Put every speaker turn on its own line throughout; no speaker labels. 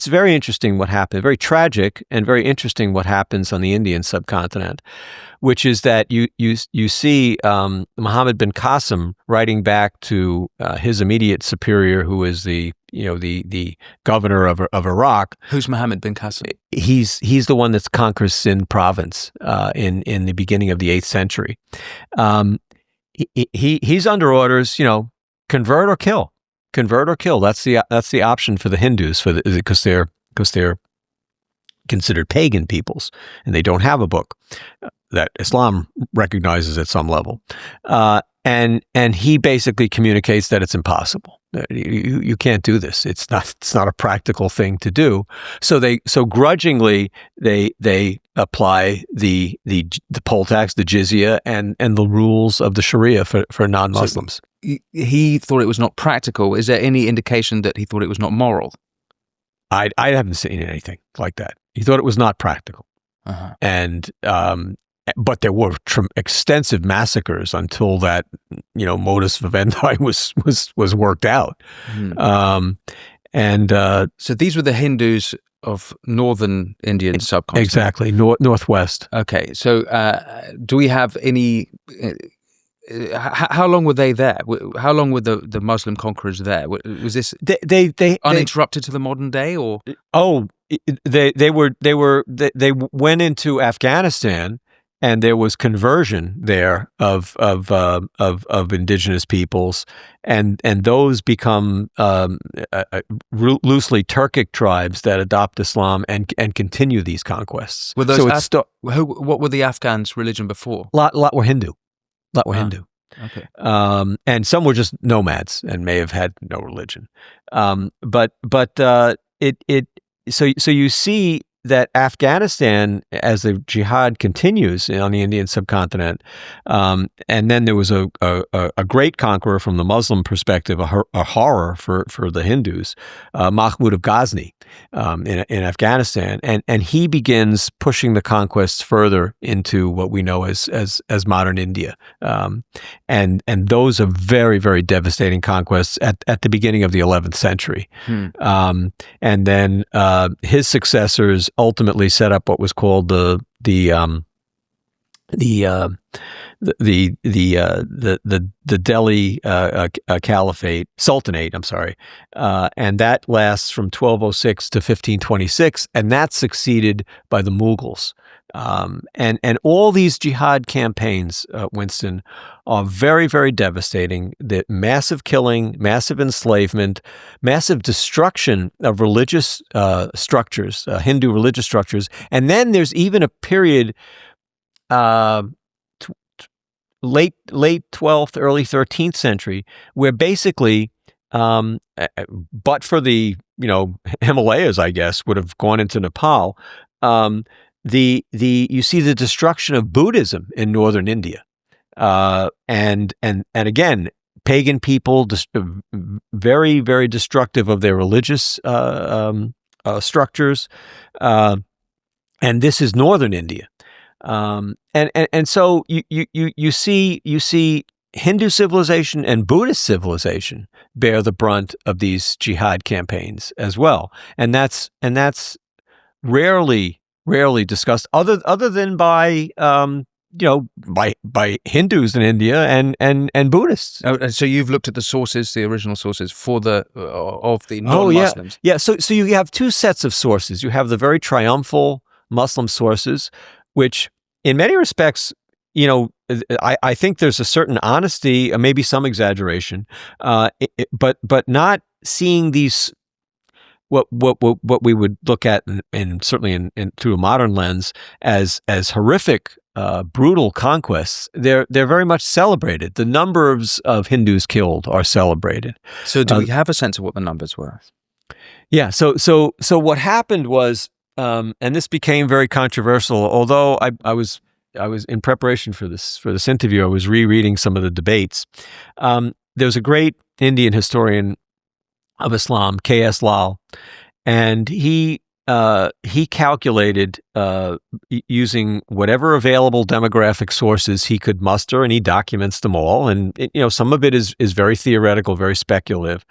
it's very interesting what happened, very tragic and very interesting what happens on the Indian subcontinent, which is that you see Muhammad bin Qasim writing back to his immediate superior, who is the governor of Iraq.
Who's Muhammad bin Qasim?
He's the one that conquers Sindh province in the beginning of the 8th century. He's under orders, convert or kill. Convert or kill. That's the option for the Hindus because they're considered pagan peoples and they don't have a book that Islam recognizes at some level. And he basically communicates that it's impossible. You can't do this. It's not a practical thing to do. So grudgingly they apply the poll tax, the jizya, and the rules of the Sharia for non-Muslims.
So he thought it was not practical. Is there any indication that he thought it was not moral?
I haven't seen anything like that. He thought it was not practical, and but there were extensive massacres until that modus vivendi was worked out.
So these were the Hindus of northern Indian subcontinent.
Exactly, northwest.
Okay, so do we have any? How long were they there? How long were the Muslim conquerors there? Was this
they
uninterrupted to the modern day, or?
Oh, they went into Afghanistan, and there was conversion there of indigenous peoples, and those become loosely Turkic tribes that adopt Islam and continue these conquests.
Were those what were the Afghans' religion before?
Lot were Hindu. Hindu.
Okay.
And some were just nomads and may have had no religion. So you see that Afghanistan, as the jihad continues on the Indian subcontinent, and then there was a great conqueror from the Muslim perspective, a horror for the Hindus, Mahmud of Ghazni in Afghanistan, and he begins pushing the conquests further into what we know as modern India, and those are very, very devastating conquests at the beginning of the 11th century, and then his successors ultimately set up what was called the Delhi Sultanate. I'm sorry, and that lasts from 1206 to 1526, and that's succeeded by the Mughals. And all these jihad campaigns, Winston, are very, very devastating. The massive killing, massive enslavement, massive destruction of religious structures, Hindu religious structures. And then there's even a period, late 12th, early 13th century, where basically, but for the Himalayas, I guess, would have gone into Nepal. You see the destruction of Buddhism in northern India, and again, pagan people, very, very destructive of their religious structures, and this is northern India, and so you see Hindu civilization and Buddhist civilization bear the brunt of these jihad campaigns as well, and that's rarely discussed, other than by Hindus in India and Buddhists.
Oh, so you've looked at the original sources for of the non-Muslims.
Yeah. So you have two sets of sources. You have the very triumphal Muslim sources, which in many respects, I think there's a certain honesty, maybe some exaggeration, but not seeing these. What we would look at, and certainly in through a modern lens, as horrific, brutal conquests, they're very much celebrated. The numbers of Hindus killed are celebrated.
So, do we have a sense of what the numbers were?
Yeah. So what happened was, and this became very controversial. Although I was in preparation for this interview, I was rereading some of the debates. There's a great Indian historian of Islam, K.S. Lal, and he he calculated using whatever available demographic sources he could muster, and he documents them all. And some of it is very theoretical, very speculative.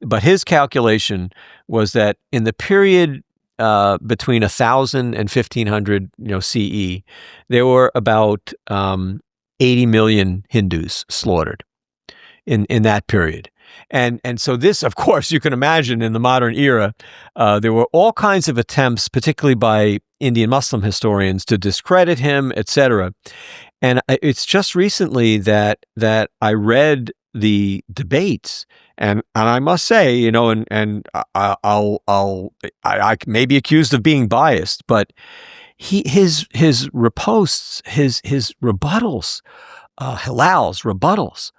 But his calculation was that in the period between 1000 and 1500, CE, there were about 80 million Hindus slaughtered in that period. And so this, of course, you can imagine in the modern era, there were all kinds of attempts, particularly by Indian Muslim historians, to discredit him, etc. And it's just recently that I read the debates, and I must say, I may be accused of being biased, but his reposts, his rebuttals, Hilal's rebuttals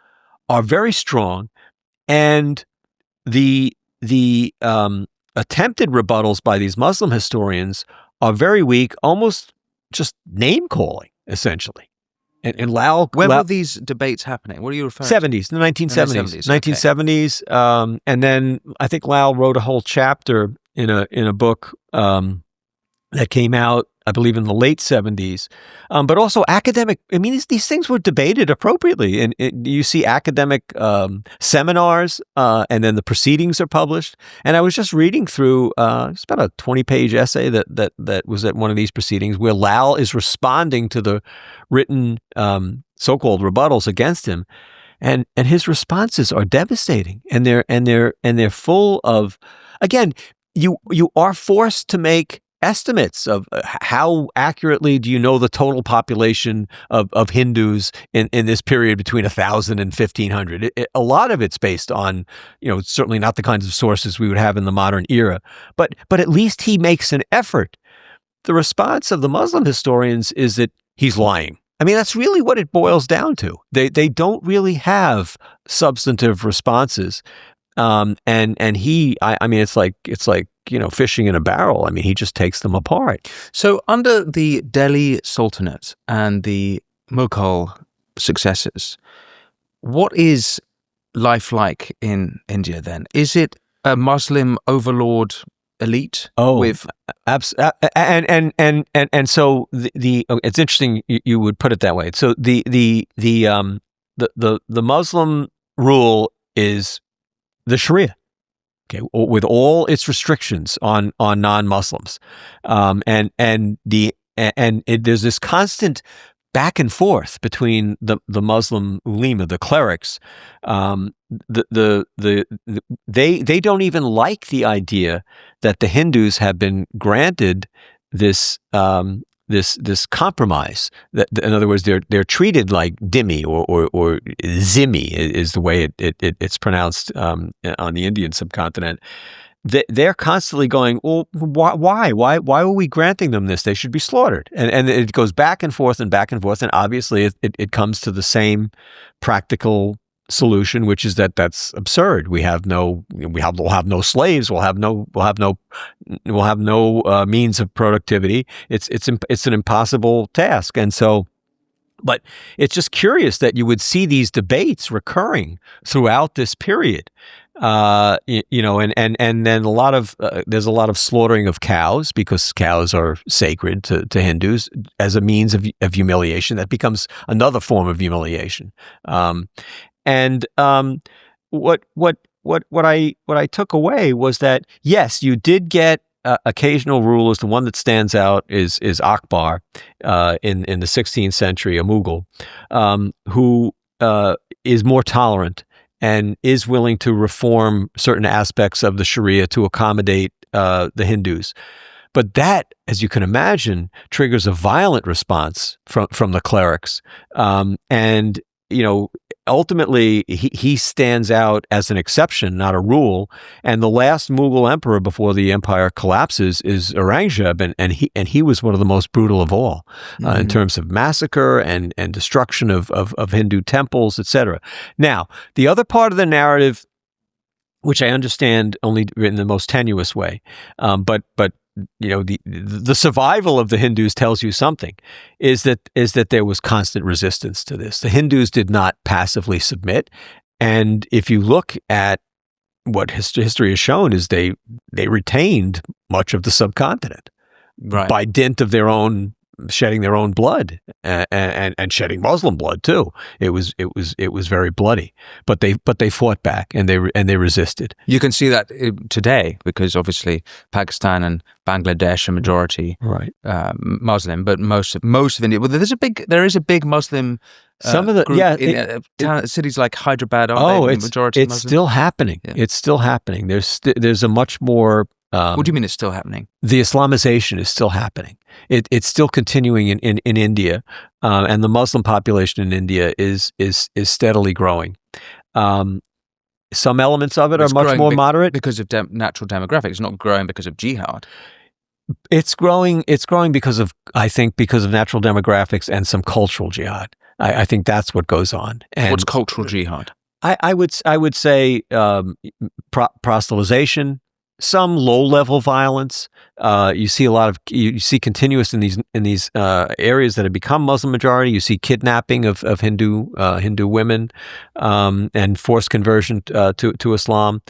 are very strong. And the attempted rebuttals by these Muslim historians are very weak, almost just name calling, essentially. And Lal,
when were these debates happening? What are you referring to?
70s, the 1970s, 1970s. Okay. And then I think Lal wrote a whole chapter in a book that came out, I believe, in the late 70s, but also academic. I mean, these things were debated appropriately, and you see academic seminars, and then the proceedings are published. And I was just reading through it's about a 20-page essay that was at one of these proceedings, where Lal is responding to the written so-called rebuttals against him, and his responses are devastating, and they're full of, again, you are forced to make estimates of how accurately do you know the total population of Hindus in this period between 1000 and 1500. A lot of it's based on, certainly not the kinds of sources we would have in the modern era, but at least he makes an effort. The response of the Muslim historians is that he's lying. I mean, that's really what it boils down to. They don't really have substantive responses. And he, I mean, it's like, fishing in a barrel. I mean, he just takes them apart.
So under the Delhi Sultanate and the Mughal successors, what is life like in India then? Is it a Muslim overlord elite?
And so it's interesting you would put it that way. So the Muslim rule is the Sharia, okay, with all its restrictions on non-Muslims, there's this constant back and forth between the Muslim ulema, the clerics. They don't even like the idea that the Hindus have been granted this compromise. That, in other words, they're treated like dhimmi or zimmi is the way it's pronounced on the Indian subcontinent. They're constantly going, well, why are we granting them this? They should be slaughtered. And it goes back and forth, and obviously it comes to the same practical solution, which is that's absurd. We'll have no slaves. We'll have no means of productivity. It's an impossible task. And so, but it's just curious that you would see these debates recurring throughout this period. And then there's a lot of slaughtering of cows, because cows are sacred to Hindus, as a means of humiliation. That becomes another form of humiliation. What I took away was that, yes, you did get occasional rulers. The one that stands out is Akbar in the 16th century, a Mughal, who is more tolerant and is willing to reform certain aspects of the Sharia to accommodate the Hindus. But that, as you can imagine, triggers a violent response from the clerics. Ultimately, he stands out as an exception, not a rule. And the last Mughal emperor before the empire collapses is Aurangzeb, and he was one of the most brutal of all in terms of massacre and destruction of Hindu temples, etc. Now, the other part of the narrative, which I understand only in the most tenuous way, but the survival of the Hindus tells you something, is that there was constant resistance to this. The Hindus did not passively submit. And if you look at what history has shown, is they retained much of the subcontinent
Right.
by dint of their own shedding their own blood and shedding Muslim blood too. It was very bloody, but they fought back and they resisted.
You can see that today because obviously Pakistan and Bangladesh are majority Muslim, but most of India. Well, there is a big Muslim.
Some of the
group cities like Hyderabad are majority
it's
Muslim?
still happening. Yeah. It's still happening. There's a much more.
What do you mean it's still happening?
The Islamization is still happening. It's still continuing in India, and the Muslim population in India is steadily growing. Some elements of it are much more moderate
because of natural demographics. It's not growing because of jihad.
It's growing because of natural demographics and some cultural jihad. I think that's what goes on. And
what's cultural jihad?
I would say proselytization. Some low-level violence. You see continuous in these areas that have become Muslim majority. You see kidnapping of Hindu women and forced conversion to Islam.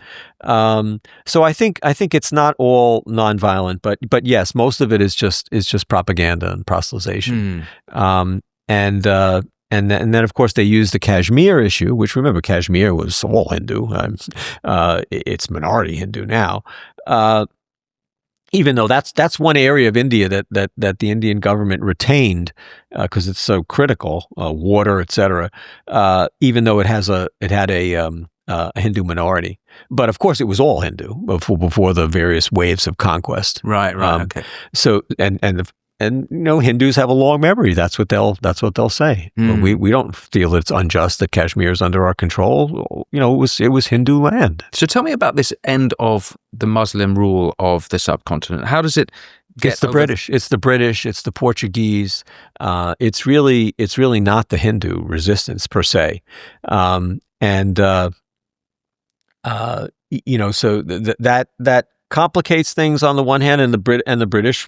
So I think it's not all nonviolent, but yes, most of it is just propaganda and proselytization. And then, of course, they used the Kashmir issue, which, remember, Kashmir was all Hindu. It's minority Hindu now. Even though that's one area of India that the Indian government retained because it's so critical, water, etc. Even though it had a Hindu minority, but of course it was all Hindu before the various waves of conquest.
Right. Okay.
So and Hindus have a long memory. That's what they'll say. We don't feel that it's unjust that Kashmir is under our control. It was Hindu land.
So tell me about this end of the Muslim rule of the subcontinent. How does it get?
It's the British. It's the British. It's the Portuguese. It's really not the Hindu resistance per se. So that complicates things on the one hand, and the British,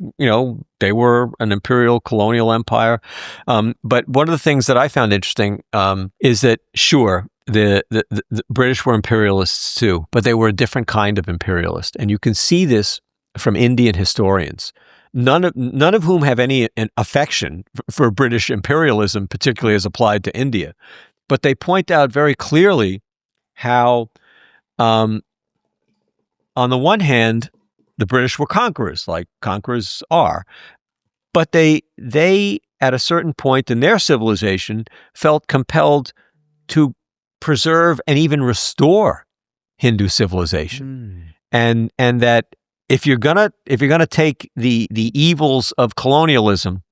they were an imperial colonial empire. But one of the things that I found interesting is that sure, the British were imperialists too, but they were a different kind of imperialist, and you can see this from Indian historians. None of whom have any affection for British imperialism, particularly as applied to India, but they point out very clearly how. On the one hand, the British were conquerors, like conquerors are, but they at a certain point in their civilization felt compelled to preserve and even restore Hindu civilization, and that if you're gonna take the evils of colonialism,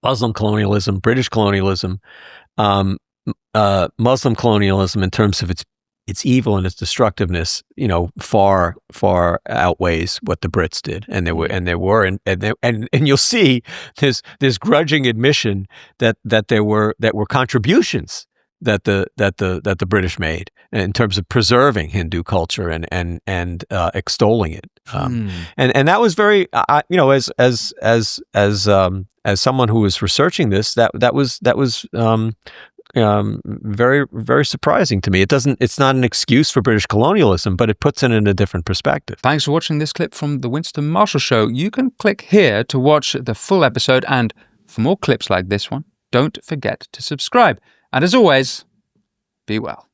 Muslim colonialism, British colonialism, Muslim colonialism in terms of its evil and its destructiveness, far outweighs what the Brits did, and you'll see this grudging admission that there were contributions that the British made in terms of preserving Hindu culture and extolling it, and that was very as someone who was researching this, that was very, very surprising to me. It's not an excuse for British colonialism, but it puts it in a different perspective.
Thanks for watching this clip from The Winston Marshall Show. You can click here to watch the full episode, and for more clips like this one, don't forget to subscribe. And as always, be well.